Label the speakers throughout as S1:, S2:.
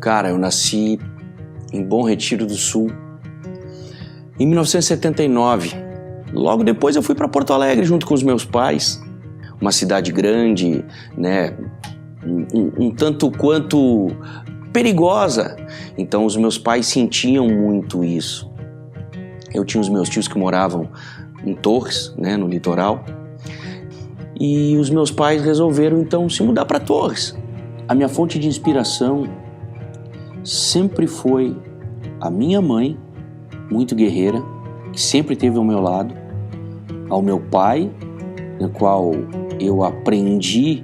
S1: Cara, eu nasci em Bom Retiro do Sul em 1979. Logo depois eu fui para Porto Alegre junto com os meus pais. Uma cidade grande, né? Um tanto quanto perigosa. Então os meus pais sentiam muito isso. Eu tinha os meus tios que moravam em Torres, né, no litoral. E os meus pais resolveram então se mudar para Torres. A minha fonte de inspiração sempre foi a minha mãe, muito guerreira, que sempre esteve ao meu lado, ao meu pai, no qual eu aprendi,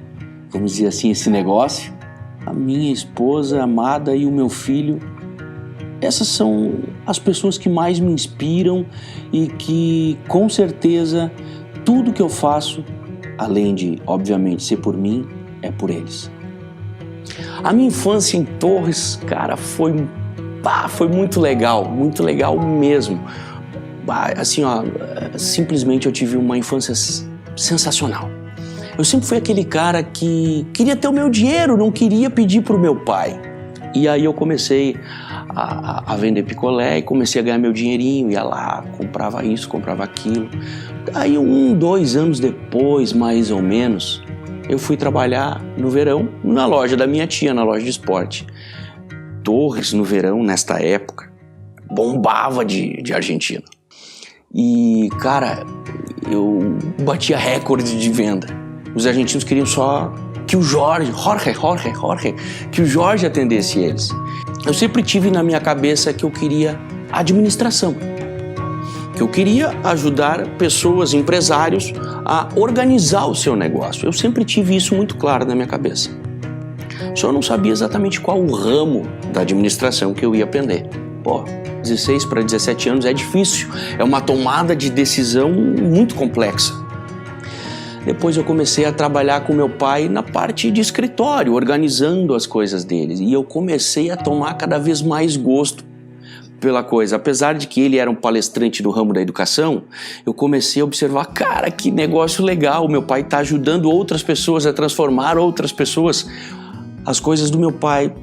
S1: vamos dizer assim, esse negócio, a minha esposa amada e o meu filho. Essas são as pessoas que mais me inspiram e que, com certeza, tudo que eu faço, além de, obviamente, ser por mim, é por eles. A minha infância em Torres, cara, foi muito legal mesmo. Assim, ó, simplesmente eu tive uma infância sensacional. Eu sempre fui aquele cara que queria ter o meu dinheiro, não queria pedir pro meu pai. E aí eu comecei a vender picolé e comecei a ganhar meu dinheirinho, ia lá, comprava isso, comprava aquilo. Aí 2 anos depois, mais ou menos, eu fui trabalhar no verão na loja da minha tia, na loja de esporte. Torres no verão, nesta época, bombava de argentino. E, cara, eu batia recorde de venda. Os argentinos queriam só que o Jorge atendesse eles. Eu sempre tive na minha cabeça que eu queria administração, que eu queria ajudar pessoas, empresários, a organizar o seu negócio. Eu sempre tive isso muito claro na minha cabeça. Só não sabia exatamente qual o ramo da administração que eu ia aprender. 16 para 17 anos é difícil, é uma tomada de decisão muito complexa. Depois eu comecei a trabalhar com meu pai na parte de escritório, organizando as coisas deles. E eu comecei a tomar cada vez mais gosto pela coisa. Apesar de que ele era um palestrante do ramo da educação, eu comecei a observar, cara, que negócio legal. Meu pai está ajudando outras pessoas a transformar outras pessoas. As coisas do meu pai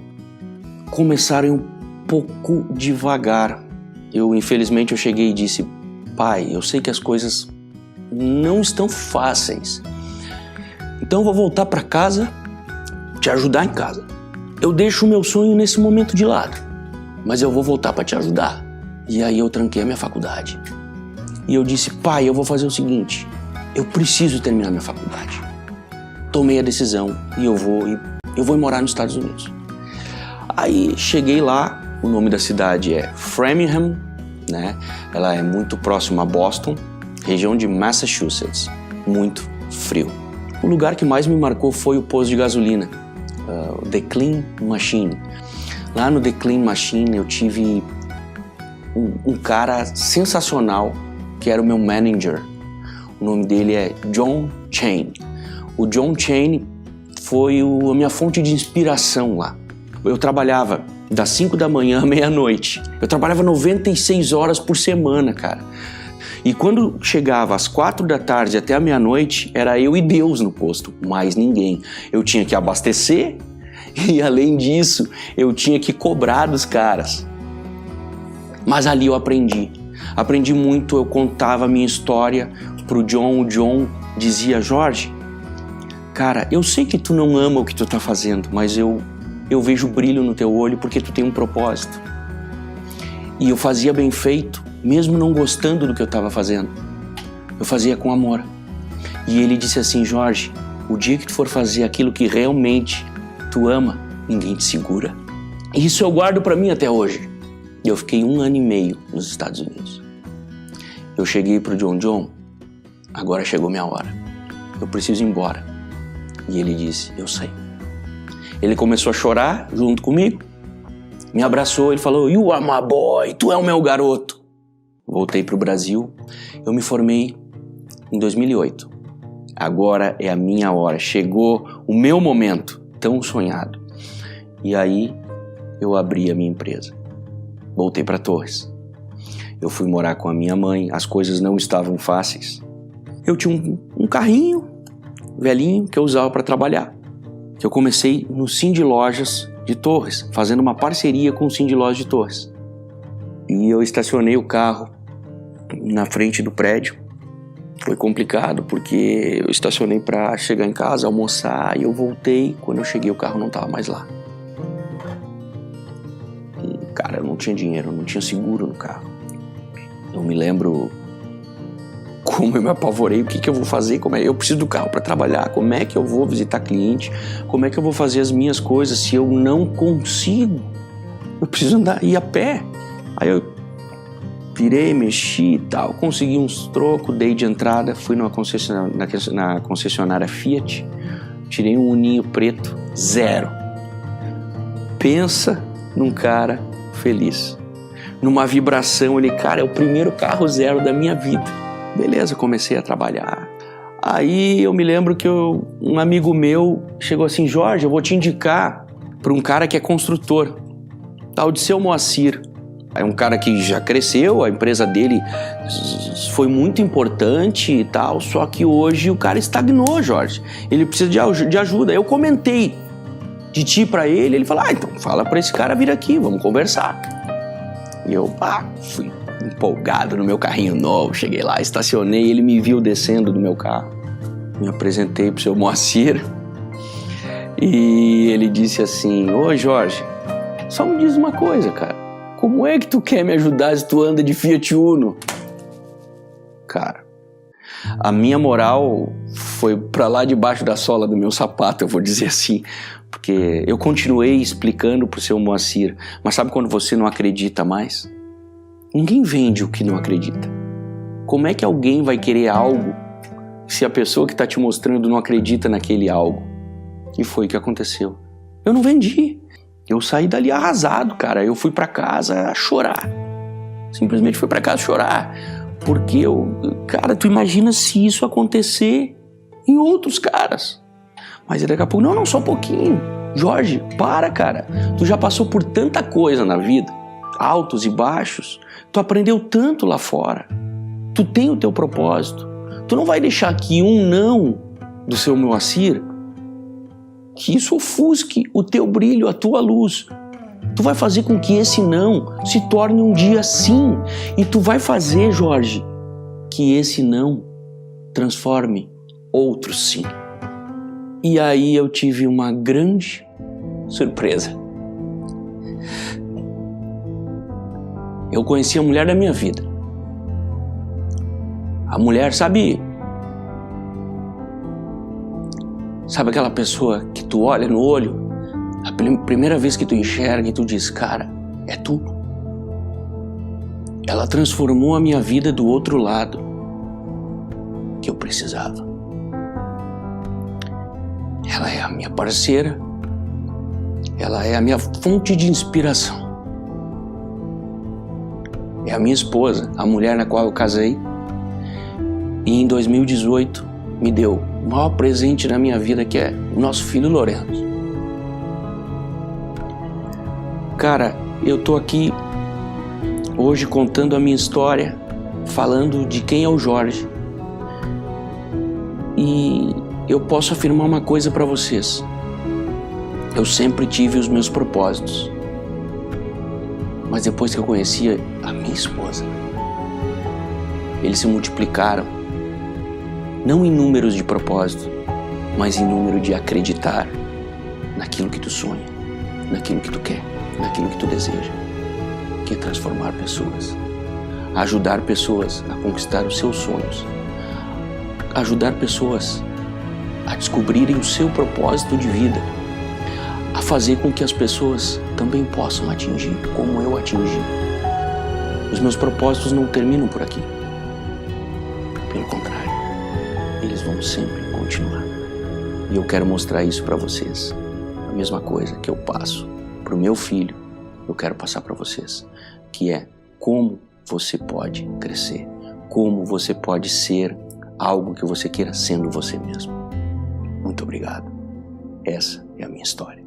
S1: começaram um pouco devagar. Infelizmente, eu cheguei e disse, pai, eu sei que as coisas não estão fáceis. Então eu vou voltar para casa, te ajudar em casa. Eu deixo o meu sonho nesse momento de lado, mas eu vou voltar para te ajudar. E aí eu tranquei a minha faculdade. E eu disse, pai, eu vou fazer o seguinte, eu preciso terminar minha faculdade. Tomei a decisão e eu vou morar nos Estados Unidos. Aí cheguei lá, o nome da cidade é Framingham, né? Ela é muito próxima a Boston, região de Massachusetts, muito frio. O lugar que mais me marcou foi o posto de gasolina, o The Clean Machine. Lá no The Clean Machine eu tive um cara sensacional, que era o meu manager. O nome dele é John Chain. O John Chain foi a minha fonte de inspiração lá. Eu trabalhava das 5 da manhã à meia-noite. Eu trabalhava 96 horas por semana, cara. E quando chegava às 4 da tarde até a meia-noite, era eu e Deus no posto, mais ninguém. Eu tinha que abastecer e, além disso, eu tinha que cobrar dos caras. Mas ali eu aprendi. Aprendi muito, eu contava a minha história pro John. O John dizia, Jorge, cara, eu sei que tu não ama o que tu tá fazendo, mas eu vejo brilho no teu olho porque tu tem um propósito. E eu fazia bem feito, mesmo não gostando do que eu estava fazendo. Eu fazia com amor. E ele disse assim, Jorge, o dia que tu for fazer aquilo que realmente tu ama, ninguém te segura. E isso eu guardo para mim até hoje. Eu fiquei 1 ano e meio nos Estados Unidos. Eu cheguei pro John, agora chegou minha hora. Eu preciso ir embora. E ele disse, eu sei. Ele começou a chorar junto comigo, me abraçou, ele falou, you are my boy, tu é o meu garoto. Voltei para o Brasil, eu me formei em 2008. Agora é a minha hora, chegou o meu momento, tão sonhado. E aí eu abri a minha empresa, voltei para Torres. Eu fui morar com a minha mãe, as coisas não estavam fáceis. Eu tinha um carrinho velhinho que eu usava para trabalhar. Eu comecei no Cindy Lojas de Torres, fazendo uma parceria com o Cindy Lojas de Torres. E eu estacionei o carro na frente do prédio. Foi complicado porque eu estacionei para chegar em casa, almoçar, e eu voltei. Quando eu cheguei, o carro não estava mais lá. E, cara, eu não tinha dinheiro, eu não tinha seguro no carro. Eu me lembro como eu me apavorei, o que eu vou fazer, eu preciso do carro para trabalhar, como é que eu vou visitar cliente, como é que eu vou fazer as minhas coisas se eu não consigo? Eu preciso ir a pé. Aí eu virei, mexi e tal, consegui uns trocos, dei de entrada, fui na concessionária Fiat, tirei um uninho preto, 0. Pensa num cara feliz, numa vibração ali, cara, é o primeiro carro 0 da minha vida. Beleza, comecei a trabalhar. Aí eu me lembro que um amigo meu chegou assim: Jorge, eu vou te indicar para um cara que é construtor, tal de Seu Moacir. É um cara que já cresceu, a empresa dele foi muito importante e tal, só que hoje o cara estagnou, Jorge. Ele precisa de ajuda. Eu comentei de ti para ele, ele falou: então fala para esse cara vir aqui, vamos conversar. E eu, fui empolgado no meu carrinho novo, cheguei lá, estacionei, ele me viu descendo do meu carro, me apresentei pro Seu Moacir e ele disse assim: ô Jorge, só me diz uma coisa, cara, como é que tu quer me ajudar se tu anda de Fiat Uno? Cara, a minha moral foi pra lá debaixo da sola do meu sapato, eu vou dizer assim, porque eu continuei explicando pro Seu Moacir, mas sabe quando você não acredita mais? Ninguém vende o que não acredita. Como é que alguém vai querer algo se a pessoa que está te mostrando não acredita naquele algo? E foi o que aconteceu. Eu não vendi. Eu saí dali arrasado, cara. Eu fui para casa chorar. Simplesmente fui para casa chorar. Porque cara, tu imagina se isso acontecer em outros caras. Mas daqui a pouco, não, só um pouquinho. Jorge, para, cara. Tu já passou por tanta coisa na vida, altos e baixos. Tu aprendeu tanto lá fora. Tu tem o teu propósito. Tu não vai deixar que um não do Seu Moacir, que isso ofusque o teu brilho, a tua luz. Tu vai fazer com que esse não se torne um dia sim. E tu vai fazer, Jorge, que esse não transforme outro sim. E aí eu tive uma grande surpresa. Eu conheci a mulher da minha vida. A mulher, sabe aquela pessoa que tu olha no olho, a primeira vez que tu enxerga e tu diz, cara, é tu. Ela transformou a minha vida do outro lado que eu precisava. Ela é a minha parceira, ela é a minha fonte de inspiração. É a minha esposa, a mulher na qual eu casei. E em 2018 me deu o maior presente na minha vida, que é o nosso filho Lourenço. Cara, eu tô aqui hoje contando a minha história, falando de quem é o Jorge. E eu posso afirmar uma coisa para vocês. Eu sempre tive os meus propósitos. Mas depois que eu conheci a minha esposa, eles se multiplicaram, não em números de propósito, mas em número de acreditar naquilo que tu sonha, naquilo que tu quer, naquilo que tu deseja, que é transformar pessoas, ajudar pessoas a conquistar os seus sonhos, ajudar pessoas a descobrirem o seu propósito de vida, a fazer com que as pessoas também possam atingir como eu atingi. Os meus propósitos não terminam por aqui. Pelo contrário, eles vão sempre continuar. E eu quero mostrar isso para vocês. A mesma coisa que eu passo para o meu filho, eu quero passar para vocês, que é como você pode crescer, como você pode ser algo que você queira sendo você mesmo. Muito obrigado. Essa é a minha história.